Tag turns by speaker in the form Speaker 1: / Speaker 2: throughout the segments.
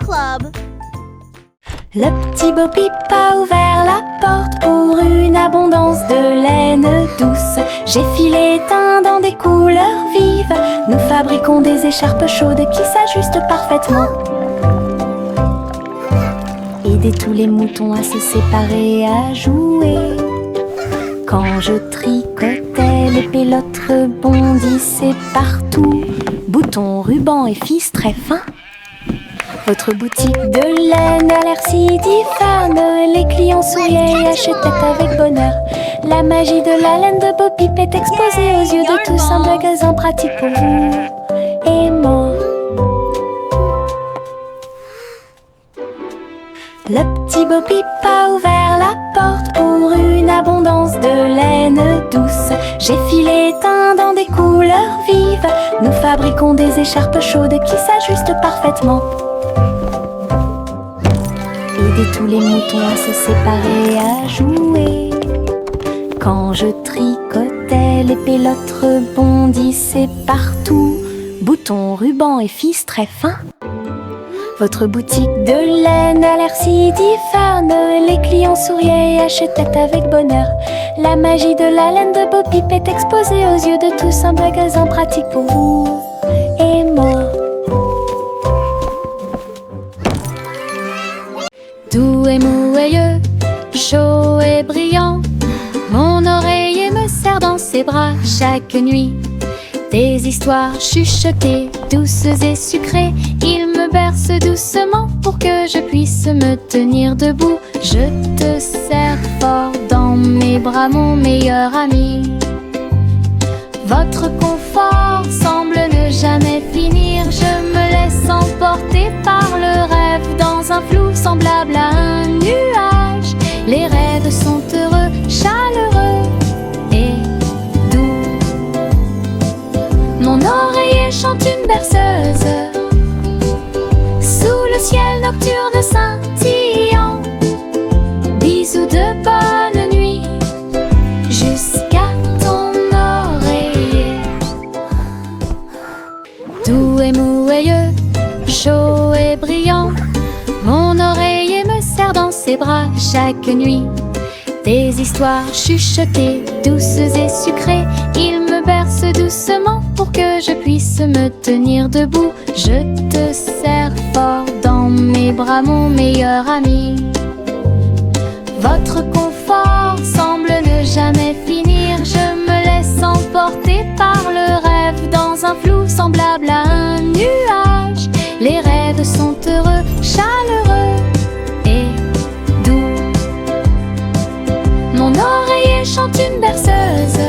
Speaker 1: Club.
Speaker 2: Le petit Bo Peep a ouvert la porte pour une abondance de laine douce. J'ai filé teint dans des couleurs vives. Nous fabriquons des écharpes chaudes qui s'ajustent parfaitement. Aidez tous les moutons à se séparer, à jouer. Quand je tricotais, les pélotes rebondissaient partout. Boutons, rubans et fils très fins. Votre boutique de laine a l'air si diphane. Les clients souriaient et achetaient avec bonheur. La magie de la laine de Bo Peep est exposée aux yeux de tous. Un magasin pratique pour vous et moi. Le petit Bo Peep a ouvert la porte pour une abondance de laine douce. J'ai filé teint dans des couleurs vives. Nous fabriquons des écharpes chaudes qui s'ajustent parfaitement. Aidez tous les moutons à se séparer, à jouer. Quand je tricotais, les pélotes rebondissaient partout. Boutons, rubans et fils très fins. Votre boutique de laine a l'air si diphane. Les clients souriaient et achetaient avec bonheur. La magie de la laine de Bo Peep est exposée aux yeux de tous. Un magasin pratique pour vous et moi. Doux et mouilleux, chaud et brillant, mon oreiller me serre dans ses bras chaque nuit. Des histoires chuchotées, douces et sucrées, il me berce doucement pour que je puisse me tenir debout. Je te serre fort dans mes bras, mon meilleur ami. Votre confort semble ne jamais finir. Je me laisse emporter par le rêve dans un flou semblable à un nuage. Les rêves sont heureux, chaleureux et doux. Mon oreiller chante une berceuse sous le ciel nocturne scintillant. Bisous de bonne nuit jusqu'à ton oreiller. Doux et mouilleux, chaud et brillant, mon oreiller me serre dans ses bras chaque nuit. Des histoires chuchotées, douces et sucrées, il me berce doucement pour que je puisse me tenir debout. Je te serre fort dans mes bras, mon meilleur ami. Votre confort semble ne jamais finir. Je me laisse emporter par le rêve dans un flou semblable à un nuage. Les rêves sont heureux, chaleureux et doux. Mon oreiller chante une berceuse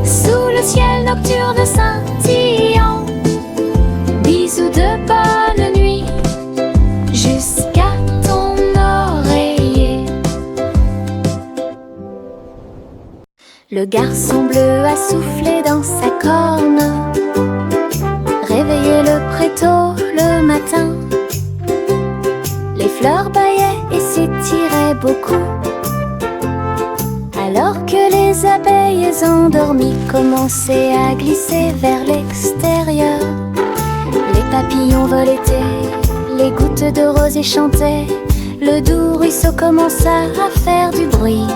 Speaker 2: sous le ciel nocturne scintillant. Bisous de bonne nuit jusqu'à ton oreiller. Le garçon bleu a soufflé dans sa corne, réveillé le prétôt le matin. Les fleurs bâillaient et s'étiraient beaucoup, alors que les abeilles endormies commençaient à glisser vers l'extérieur. Les papillons voletaient, les gouttes de rosée chantaient, le doux ruisseau commença à faire du bruit.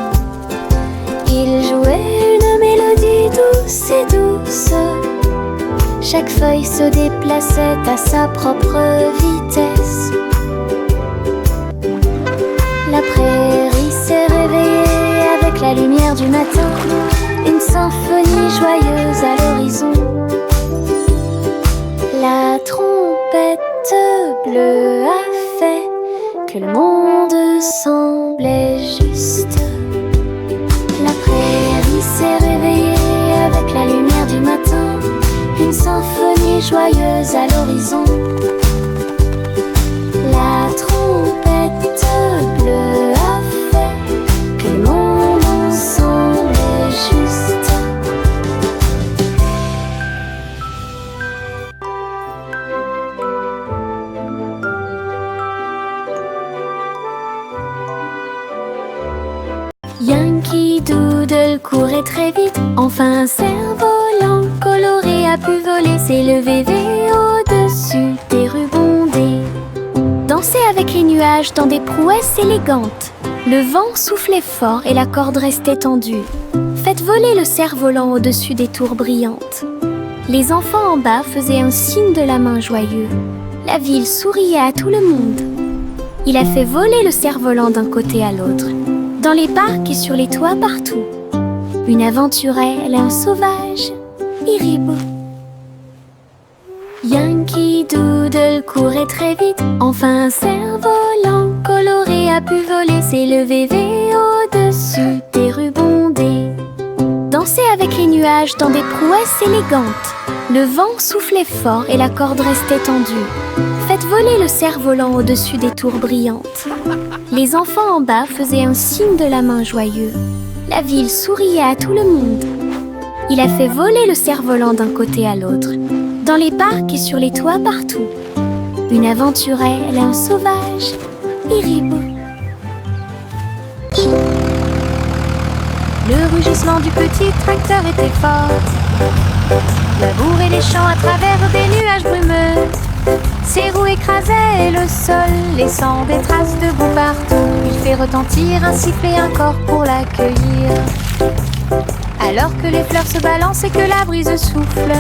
Speaker 2: Il jouait une mélodie douce et douce. Chaque feuille se déplaçait à sa propre vitesse. La prairie s'est réveillée avec la lumière du matin, une symphonie joyeuse à l'horizon. La trompette bleue a fait que le monde semblait juste. La prairie s'est réveillée avec la lumière du matin, une symphonie joyeuse à l'horizon. La trompette bleue a fait que le monde semblait juste. Yankee Doodle courait très vite, enfin un cerf-volant coloré a pu voler, s'élever au-dessus des rubondés.
Speaker 1: Dansez avec les nuages dans des prouesses élégantes. Le vent soufflait fort et la corde restait tendue. Faites voler le cerf-volant au-dessus des tours brillantes. Les enfants en bas faisaient un signe de la main joyeux. La ville souriait à tout le monde. Il a fait voler le cerf-volant d'un côté à l'autre, dans les parcs et sur les toits partout. Une aventurelle, un sauvage, Iribou. Yankee Doodle courait très vite. Enfin un cerf-volant coloré a pu voler, s'élever au-dessus des rues bondées. Dansez avec les nuages dans des prouesses élégantes. Le vent soufflait fort et la corde restait tendue. Faites voler le cerf-volant au-dessus des tours brillantes. Les enfants en bas faisaient un signe de la main joyeux. La ville souriait à tout le monde. Il a fait voler le cerf-volant d'un côté à l'autre, dans les parcs et sur les toits partout. Une aventurelle, un sauvage, Iribou.
Speaker 3: Le rugissement du petit tracteur était fort. Labourer les champs à travers des nuages brumeux. Ses roues écrasaient le sol, laissant des traces de boue partout. Il fait retentir un sifflet, un corps pour l'accueillir. Alors que les fleurs se balancent et que la brise souffle,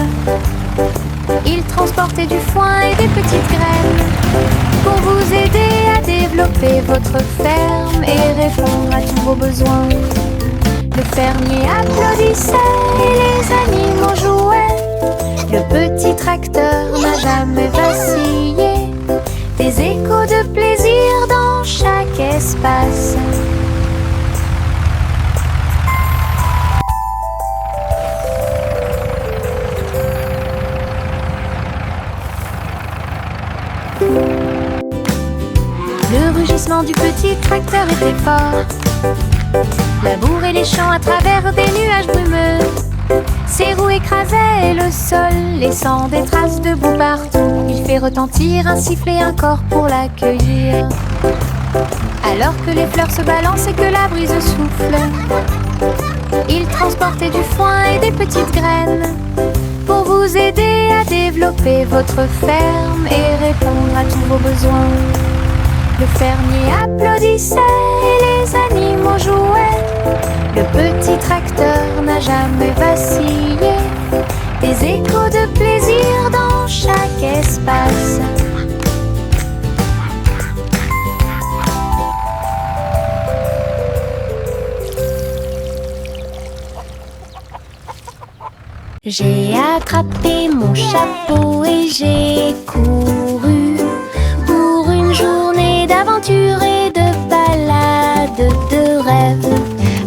Speaker 3: il transportait du foin et des petites graines pour vous aider à développer votre ferme et répondre à tous vos besoins. Le fermier applaudissait et les animaux jouaient. Le petit tracteur n'a jamais vacillé. Des échos de plaisir dans chaque espace. Le rugissement du petit tracteur était fort. Labourer les champs à travers des nuages brumeux. Ses roues écrasaient le sol, laissant des traces de boue partout. Il fait retentir un sifflet, un corps pour l'accueillir. Alors que les fleurs se balancent et que la brise souffle, il transportait du foin et des petites graines pour vous aider à développer votre ferme et répondre à tous vos besoins. Le fermier applaudissait et les animaux jouaient. Le petit tracteur n'a jamais vacillé. Des échos de plaisir dans chaque espace.
Speaker 1: J'ai attrapé mon chapeau et j'ai couru pour une journée d'aventure et de balade, de rêve,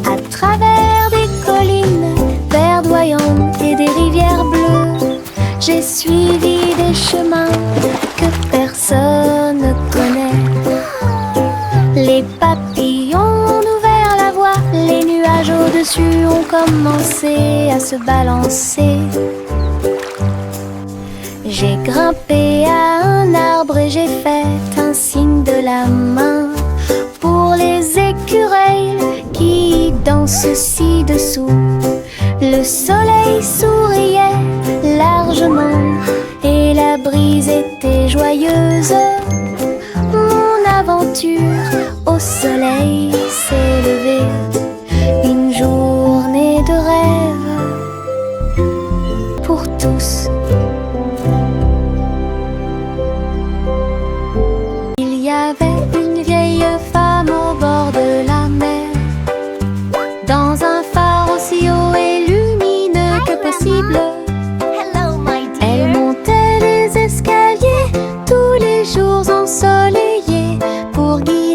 Speaker 1: à travers des collines verdoyantes et des rivières bleues. J'ai suivi des chemins que personne ne connaît. Les papillons ont ouvert la voie, les nuages au-dessus ont commencé à se balancer. J'ai grimpé à un arbre et j'ai fait un signe de la main pour les écureuils qui dansent ci-dessous. Le soleil souriait largement et la brise était joyeuse. Mon aventure au soleil s'est levée, une journée de rêve pour tous. Il y avait une vieille femme au bord de la mer, dans un phare aussi haut et lumineux que possible. Elle montait les escaliers tous les jours ensoleillés pour guider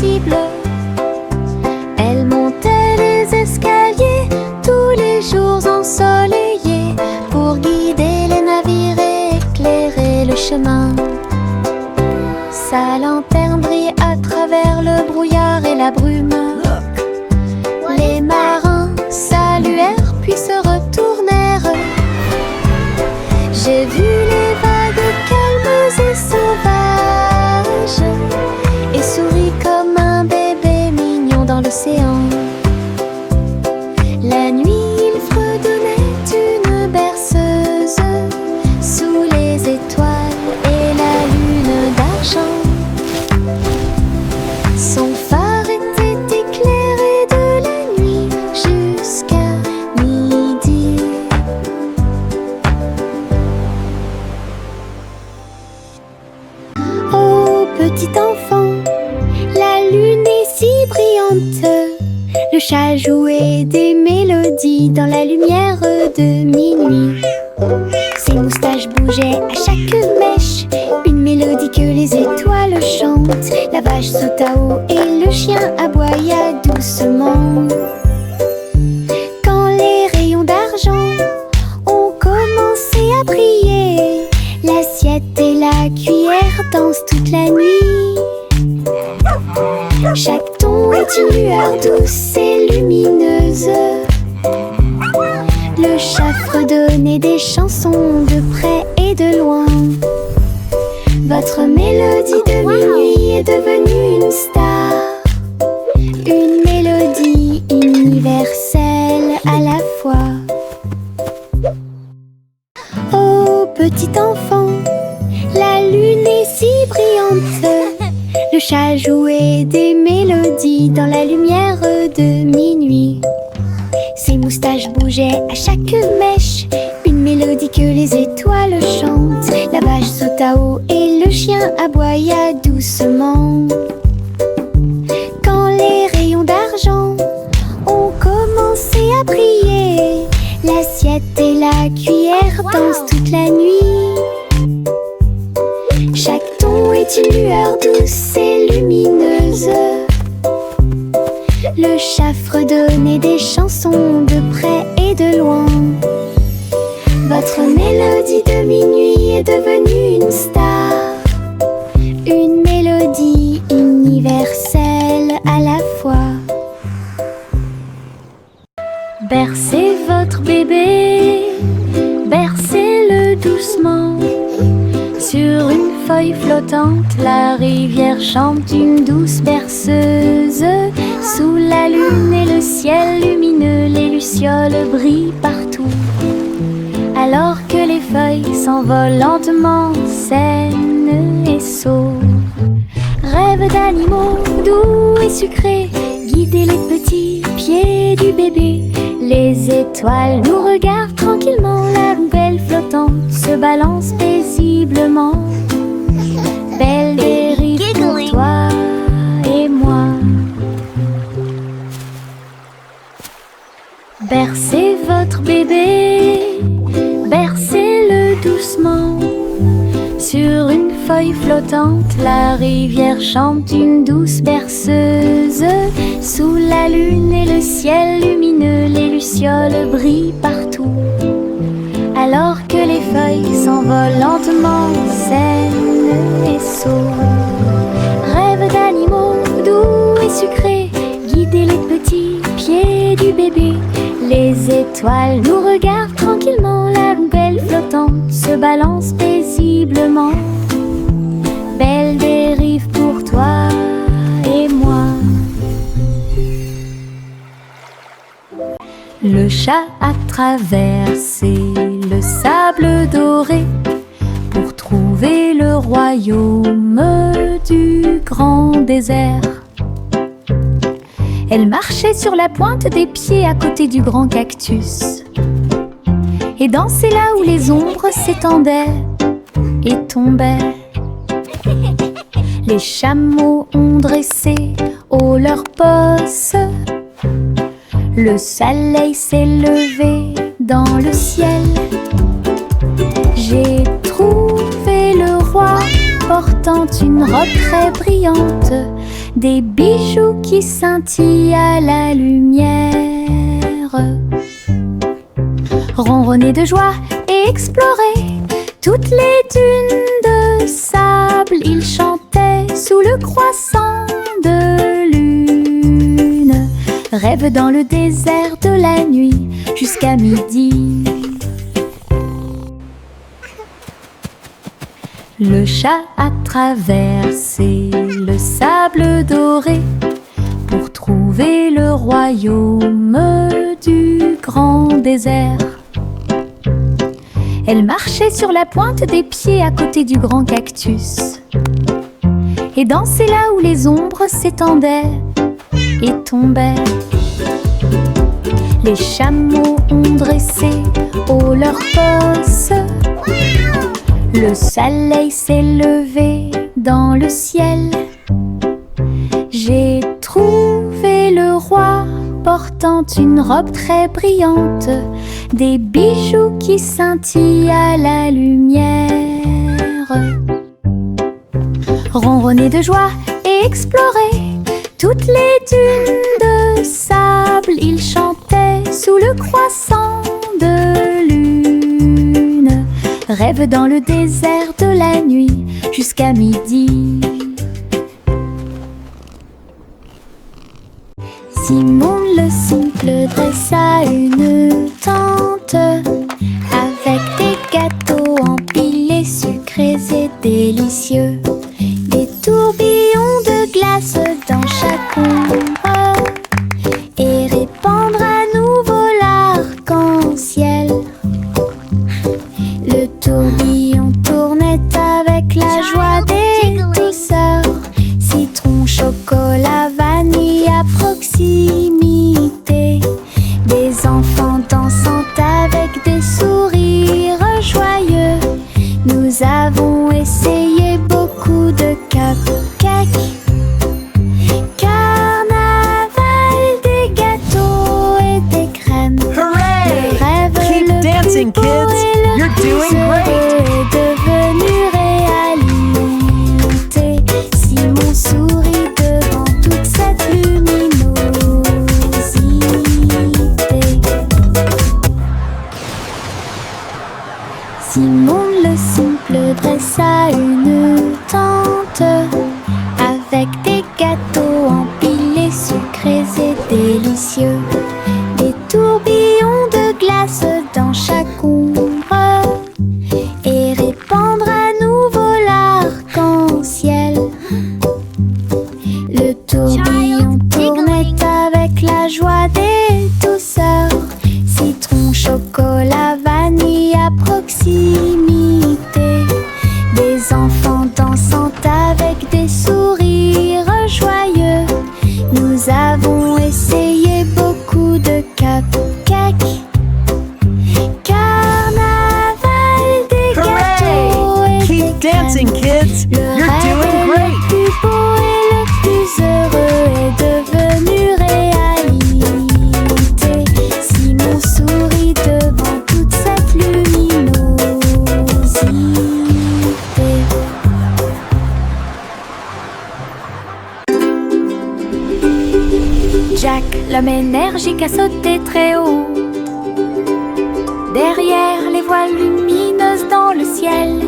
Speaker 2: impossible. Elle montait les escaliers tous les jours ensoleillés pour guider les navires et éclairer le chemin. Sa lanterne brille à travers le brouillard et la brume. Les marins saluèrent puis se retournèrent. J'ai vu les vagues calmes et sauvages et souris comme un bébé mignon dans l'océan. La nuit, il fredonnait une berceuse sous les étoiles et la lune d'argent. Son phare était éclairé de la nuit jusqu'à midi. Oh, petit enfant, la lune est si brillante. Le chat jouait des mélodies dans la lumière de minuit. Ses moustaches bougeaient à chaque mèche, une mélodie que les étoiles chantent. La vache sauta haut et le chien aboya doucement. Quand les rayons d'argent ont commencé à briller, l'assiette et la cuillère dansent toute la nuit. Chaque ton est une lueur douce et lumineuse. Le chat fredonnait des chansons de près et de loin. Votre mélodie de minuit est devenue une star, une mélodie universelle à la fois. Oh, petit enfant, la lune est si brillante. Le chat jouait des mélodies dans la lumière de minuit. Ses moustaches bougeaient à chaque mèche, une mélodie que les étoiles chantent. La vache sauta haut et le chien aboya doucement. Quand les rayons d'argent ont commencé à briller, l'assiette et la cuillère dansent toute la nuit. Chaque ton est une lueur douce et lumineuse. Le chat fredonnait des chansons de près et de loin. Votre mélodie de minuit est devenue une star, une mélodie universelle à la fois. Bercez votre bébé, bercez-le doucement. Sur une feuille flottante, la rivière chante une douce berceuse. Sous la lune et le ciel lumineux, les lucioles brillent partout. Alors que les feuilles s'envolent lentement, saines et sauves. Rêve d'animaux doux et sucrés, guider les petits pieds du bébé. Les étoiles nous regardent tranquillement, la poubelle flottante se balance paisiblement. Belle dérive pour toi et moi. Bercez votre bébé, bercez-le doucement. Sur une feuille flottante, la rivière chante une douce berceuse. Sous la lune et le ciel lumineux, les lucioles brillent partout. Alors que les feuilles s'envolent lentement, saines et sauves. Rêve d'animaux doux et sucrés, guider les petits pieds du bébé. Les étoiles nous regardent tranquillement, la poubelle flottante se balance paisiblement. Belle dérive pour toi et moi. Le chat a traversé le sable doré pour trouver le royaume du grand désert. Elle marchait sur la pointe des pieds à côté du grand cactus et dansait là où les ombres s'étendaient et tombaient. Les chameaux ont dressé haut leurs posses. Le soleil s'est levé dans le ciel. J'ai trouvé le roi portant une robe très brillante.
Speaker 1: des bijoux qui scintillent à la lumière. Ronronner de joie et explorer toutes les dunes de sable. Il chantait sous le croissant de lune. Rêve dans le désert de la nuit jusqu'à midi. Le chat a traversé le sable doré pour trouver le royaume du grand désert. Elle marchait sur la pointe des pieds à côté du grand cactus et dansait là où les ombres s'étendaient et tombaient. Les chameaux ont dressé haut leurs bosses. Le soleil s'est levé dans le ciel. J'ai trouvé le roi portant une robe très brillante, des bijoux qui scintillent à la lumière. Ronronner de joie et explorer toutes les dunes de sable. Il chantait sous le croissant de lune. Rêve dans le désert de la nuit jusqu'à midi. Simon le simple dressa une tente avec des gâteaux empilés, sucrés et délicieux. Des tourbillons de glace dans chaque ombre et répandre à nouveau l'arc-en-ciel. Le tourbillon tournait avec la joie des douceurs. Citron, chocolat, vanille à proximité. Des enfants dansant avec des sourires joyeux. Nous avons essayé beaucoup de cupcakes. Carnaval, des gâteaux et des crèmes.
Speaker 4: Hooray!
Speaker 1: Le rêve
Speaker 4: Keep
Speaker 1: le
Speaker 4: dancing,
Speaker 1: plus beau
Speaker 4: kids!
Speaker 1: et le
Speaker 4: You're
Speaker 1: plus
Speaker 4: doing great!
Speaker 1: heureux est devenu réalité. Simon sourit devant toute cette luminosité. Simon le simple dressa une tente avec des gâteaux empilés, sucrés et délicieux. Des tourbillons de glace dans chaque ombre et répandre à nouveau l'arc-en-ciel. Le tourbillon tournait avec la joie des douceurs. Citron, chocolat, vanille à proximité. Des enfants dansant avec des sourires joyeux. Nous avons essayé beaucoup de cupcakes. Carnaval, des gâteaux et
Speaker 4: Keep
Speaker 1: des
Speaker 4: dancing,
Speaker 1: crèmes.
Speaker 4: kids!
Speaker 1: Le
Speaker 4: You're
Speaker 1: rêve
Speaker 4: doing
Speaker 1: le
Speaker 4: great!
Speaker 1: plus beau et le plus heureux est devenu réalité. Simon sourit devant toute cette luminosité. Jack, l'homme énergique, a sauté très haut. Derrière les voiles lumineuses dans le ciel,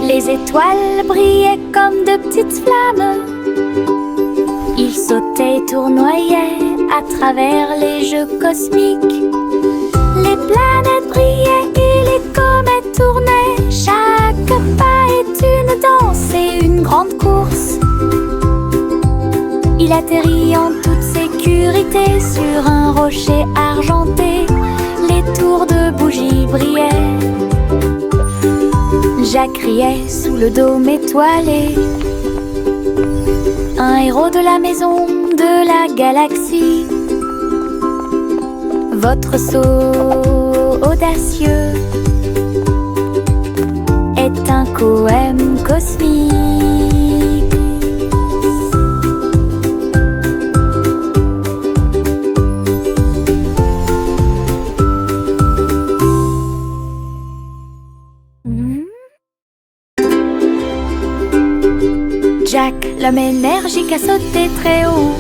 Speaker 1: les étoiles brillaient comme de petites flammes. Il sautait et tournoyait à travers les jeux cosmiques. Les planètes brillaient et les comètes tournaient. Chaque pas est une danse et une grande course. Il atterrit en toute sécurité sur un rocher argenté. Les tours de bougies brillaient. Jack criait sous le dôme étoilé. Un héros de la maison de la galaxie. Votre saut audacieux est un poème cosmique.
Speaker 3: Jacques, l'homme énergique, a sauté très haut.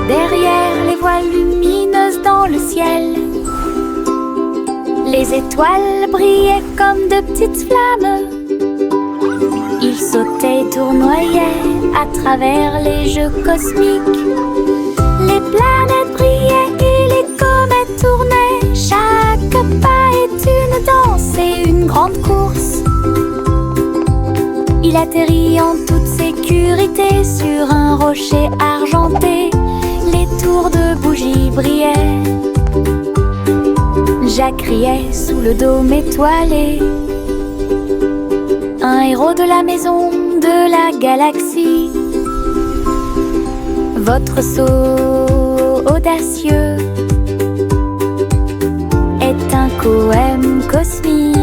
Speaker 3: Derrière les voiles lumineuses dans le ciel, les étoiles brillaient comme de petites flammes. Il sautait et tournoyait à travers les jeux cosmiques. Les planètes brillaient et les comètes tournaient. Chaque pas est une danse et une grande course. Il atterrit en toute sécurité sur un rocher argenté. Les tours de bougies brillaient. Jacques riait sous le dôme étoilé. Un héros de la maison de la galaxie. Votre saut audacieux est un poème cosmique.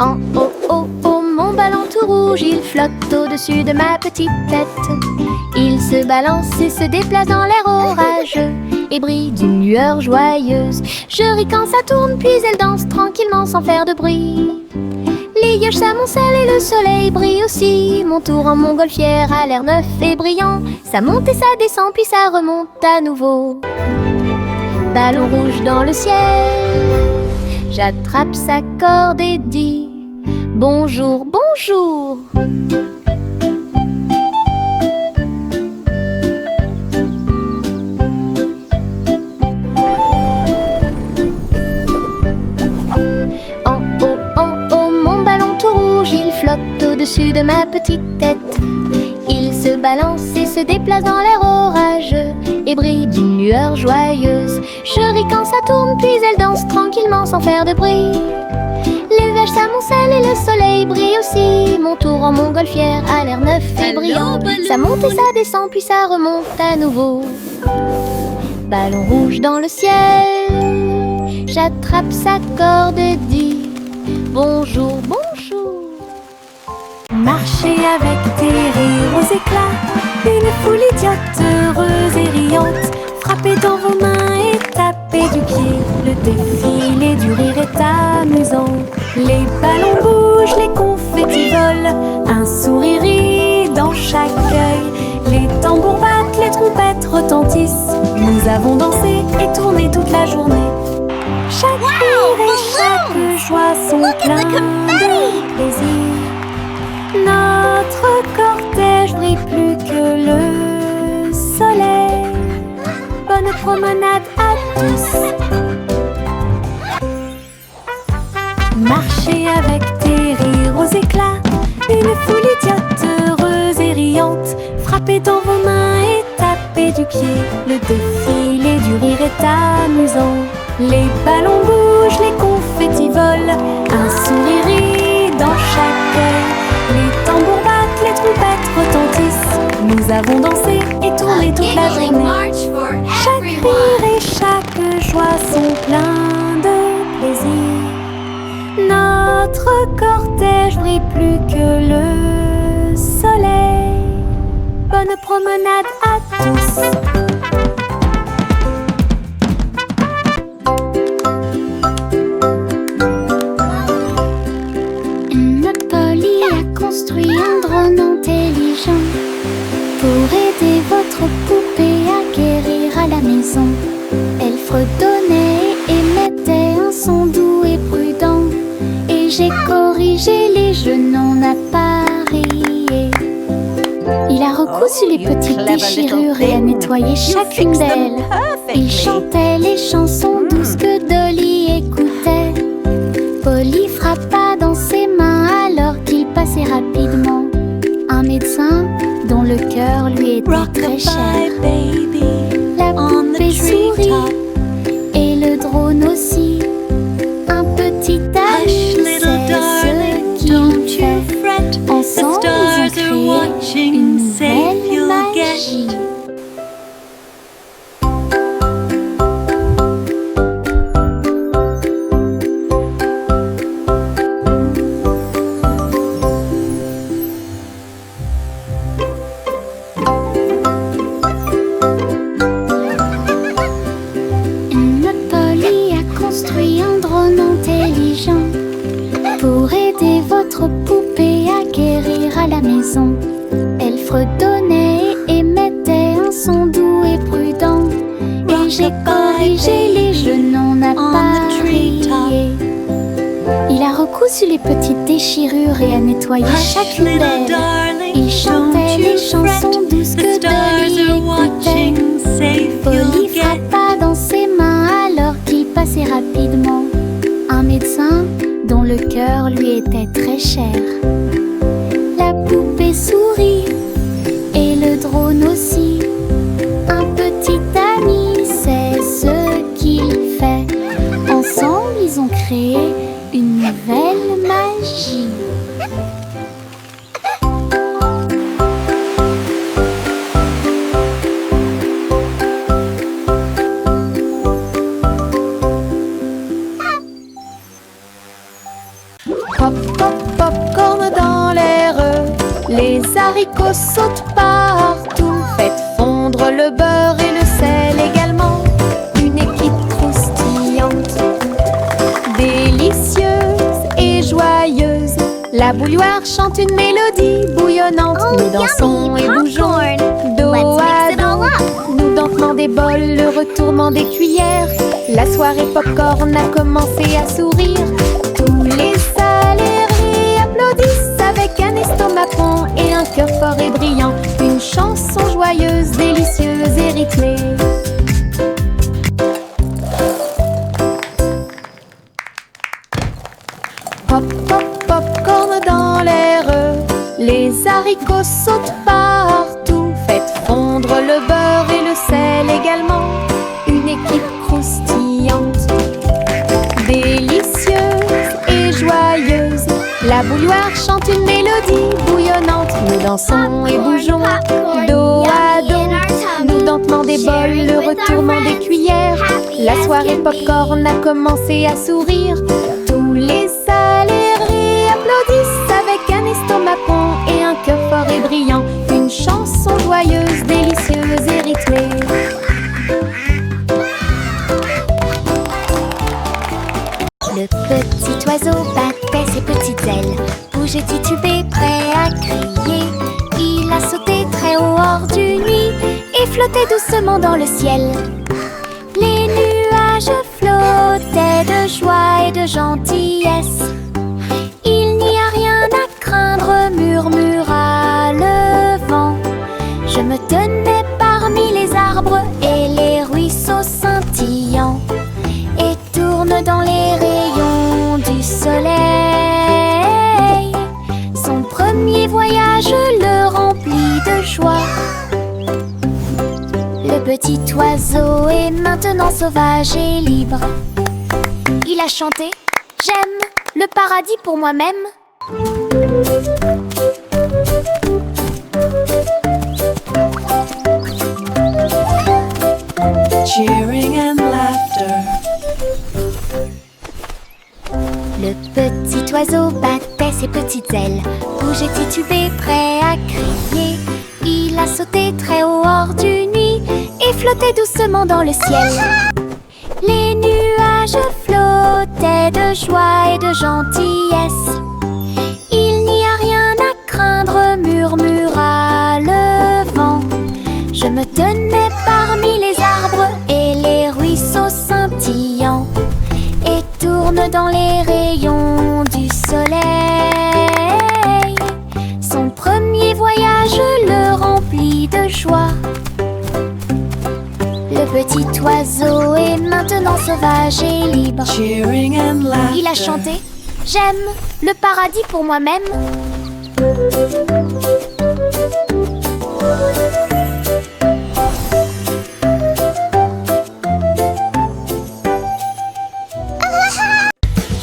Speaker 3: En haut, haut, haut, mon ballon tout rouge, il flotte au-dessus de ma petite tête. Il se balance et se déplace dans l'air orageux et brille d'une lueur joyeuse. Je ris quand ça tourne, puis elle danse tranquillement sans faire de bruit. Les nuages s'amoncellent et le soleil brille aussi. Mon tour en montgolfière a l'air neuf et brillant. Ça monte et ça descend, puis ça remonte à nouveau. Ballon rouge dans le ciel, j'attrape sa corde et dis bonjour, bonjour. En haut, mon ballon tout rouge, il flotte au-dessus de ma petite tête. Il se balance et se déplace dans l'air orageux et brille d'une lueur joyeuse. Je ris quand ça tourne, puis elle danse tranquillement sans faire de bruit. Les nuages s'amoncellent et le soleil brille aussi. Mon tour en montgolfière a l'air neuf et brillant. Ça monte et ça descend, puis ça remonte à nouveau. Ballon rouge dans le ciel, j'attrape sa corde et dis bonjour, bonjour.
Speaker 1: Marchez avec des rires aux éclats, une foule idiote, heureuse et riante. Frappez dans vos mains et tapez du pied. Le défilé du rire est amusant. Les ballons bougent, les confettis volent. Un sourire rit dans chaque œil. Les tambours battent, les trompettes retentissent. Nous avons dansé et tourné toute la journée. Chaque rire et chaque joie sont pleins de plaisir. Notre cortège brille plus que le soleil. Bonne promenade à tous. Marchez avec des rires aux éclats, une foule idiote, heureuse et riante. Frappez dans vos mains et tapez du pied. Le défilé du rire est amusant. Les ballons bougent, les confettis volent. Un sourire rit dans chaque œil. Les tambours battent, les trompettes retentissent. Nous avons dansé et tourné toute la journée. Chaque rire et chaque joie sont pleins de plaisir. Notre cortège brille plus que le soleil. Bonne promenade à tous.
Speaker 2: Construit un drone intelligent pour aider votre poupée à guérir à la maison. Elle fredonnait et émettait un son doux et prudent, et j'ai corrigé les jeux non appareillés. Il a recousu les petites déchirures et a nettoyé chacune d'elles. Il chantait les chansons douces que Dolly écoutait. Polly frappa dans ses mains alors qu'il passait rapidement. Un médecin dont le cœur lui était très cher. La poupée sourit et le drone aussi. Un petit ami, c'est ce qu'ils fait. Ensemble, ils ont créé une nouvelle magie.
Speaker 1: fredonnait et émettait un son doux et prudent. Et j'ai corrigé les jeux non appareillés. Il a recousu les petites déchirures et a nettoyé chaque poubelle. Il chantait les chansons douces que Dolly écoutait. Polly frappa dans ses mains alors qu'il passait rapidement. Un médecin dont le cœur lui était très cher. La poupée sourit et le drone aussi. Un petit ami, c'est ce qu'il fait. Ensemble, ils ont créé une nouvelle magie.
Speaker 3: Pop, pop, popcorn dans l'air. Les haricots sautent partout. Faites fondre le beurre et le sel également. Une équipe croustillante, délicieuse et joyeuse. La bouilloire chante une mélodie bouillonnante. Nous dansons et bougeons dos à dos. Nous dentement des bols, le retournement des cuillères. La soirée popcorn a commencé à sourire. Tous les salariés applaudissent avec un estomac rond et un cœur fort et brillant. Une chanson joyeuse, délicieuse et rythmée. Pop, pop, popcorn dans l'air. Les haricots sautent partout. Faites fondre le beurre et le sel également. Une équipe croustillante, délicieuse et joyeuse. La bouilloire chante une mélodie bouillonnante. Nous dansons et bougeons dos à dos. Nous dentement des bols, le retournement des cuillères. La soirée popcorn a commencé à sourire. Tous les salariés applaudissent avec un estomac rond et un cœur fort et brillant. Une chanson joyeuse, délicieuse et rythmée.
Speaker 1: Le petit oiseau battait ses petites ailes, bougeait titubé, prêt à crier. Il a sauté très haut hors du nid et flottait doucement dans le ciel. Les nuages flottaient de joie et de gentillesse. Il n'y a rien à craindre, murmura le vent. Je me tenais parmi les arbres et les ruisseaux scintillants, et tourne dans les rayons du soleil. Son premier voyage le remplit de joie. Le petit oiseau est maintenant sauvage et libre. Il a chanté « J'aime le paradis pour moi-même ».
Speaker 4: Cheering and laughter.
Speaker 1: Le petit oiseau battait ses petites ailes, bougeait titubé, prêt à crier. Il a sauté très haut hors du nid et flottait doucement dans le ciel. Les nuages flottaient de joie et de gentillesse. Il n'y a rien à craindre, murmura le vent. Je me tenais parmi les arbres et les ruisseaux scintillants, et tourne dans les rayons du soleil. Son premier voyage le remplit de joie. Le petit oiseau est maintenant sauvage et libre.
Speaker 4: Cheering and laughter.
Speaker 1: Il a chanté « J'aime le paradis pour moi-même ».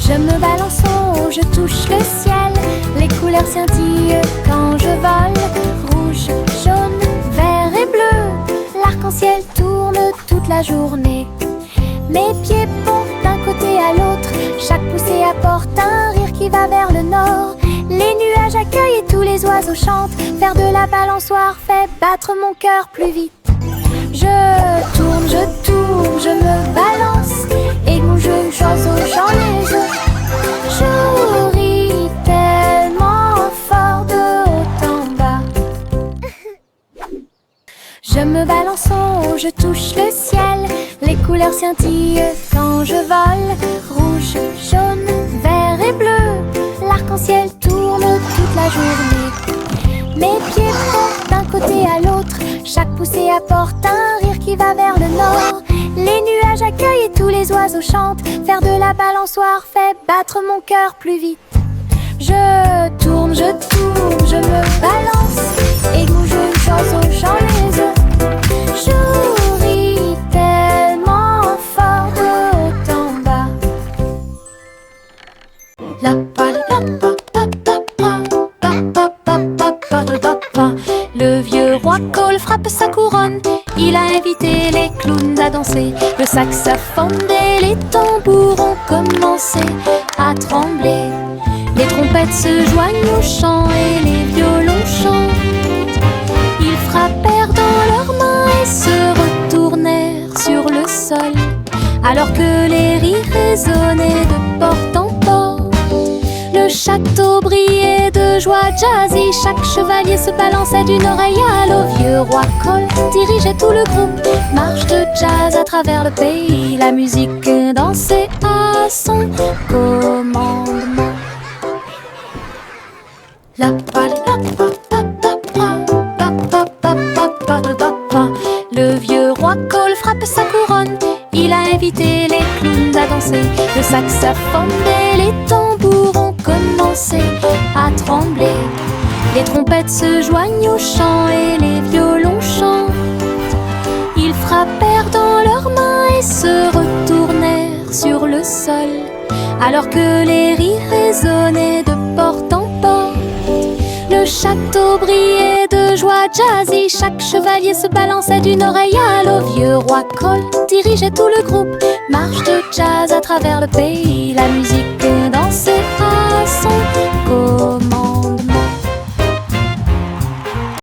Speaker 1: Je me balance en haut, je touche le ciel. Les couleurs scintillent quand je vole. Rouge, jaune, vert et bleu. L'arc-en-ciel tourne toute la journée. Mes pieds pompent d'un côté à l'autre. Chaque poussée apporte un rire qui va vers le nord. Les nuages accueillent et tous les oiseaux chantent. Faire de la balançoire fait battre mon cœur plus vite. Je tourne, je me balance. Et mon jeune oiseau chante les œufs. Je ris tellement fort de haut en bas.
Speaker 3: Je me balance en haut, je touche le ciel. Les couleurs scintillent quand je vole. Rouge, jaune, vert et bleu. L'arc-en-ciel tourne toute la journée. Mes pieds frottent d'un côté à l'autre. Chaque poussée apporte un rire qui va vers le nord. Les nuages accueillent et tous les oiseaux chantent. Faire de la balançoire fait battre mon cœur plus vite. Je tourne, je me balance. Et je chasse, j'en les œufs. Je ris tellement fort de haut en bas. La pa la pa pa pa pa pa pa pa pa pa pa. Le vieux roi Cole frappe sa couronne. Il a invité les clowns à danser. Le saxophone et les tambours ont commencé à trembler. Les trompettes se joignent au chant et les violons chantent. Ils frappèrent dans leurs mains et se retournèrent sur le sol, alors que les rires résonnaient de porte en porte. Le château brillait de joie jazzy. Chaque chevalier se balançait d'une oreille à l'autre. Vieux roi Cole dirigeait tout le groupe. Marche de jazz à travers le pays. La musique dansait à son commandement. La pa la pa pa pa pa pa pa pa pa pa. Le vieux roi Cole frappe sa couronne. Il a invité les clowns à danser. Le saxophone et les tambours ont commencé à trembler. Les trompettes se joignent au chant et les violons chantent. Ils frappèrent dans leurs mains et se retournèrent sur le sol, alors que les rires résonnaient de porte en porte. Le château brillait de joie jazzy. Chaque chevalier se balançait d'une oreille à l'autre. Vieux roi Cole dirigeait tout le groupe. Marche de jazz à travers le pays. La musique dansait à son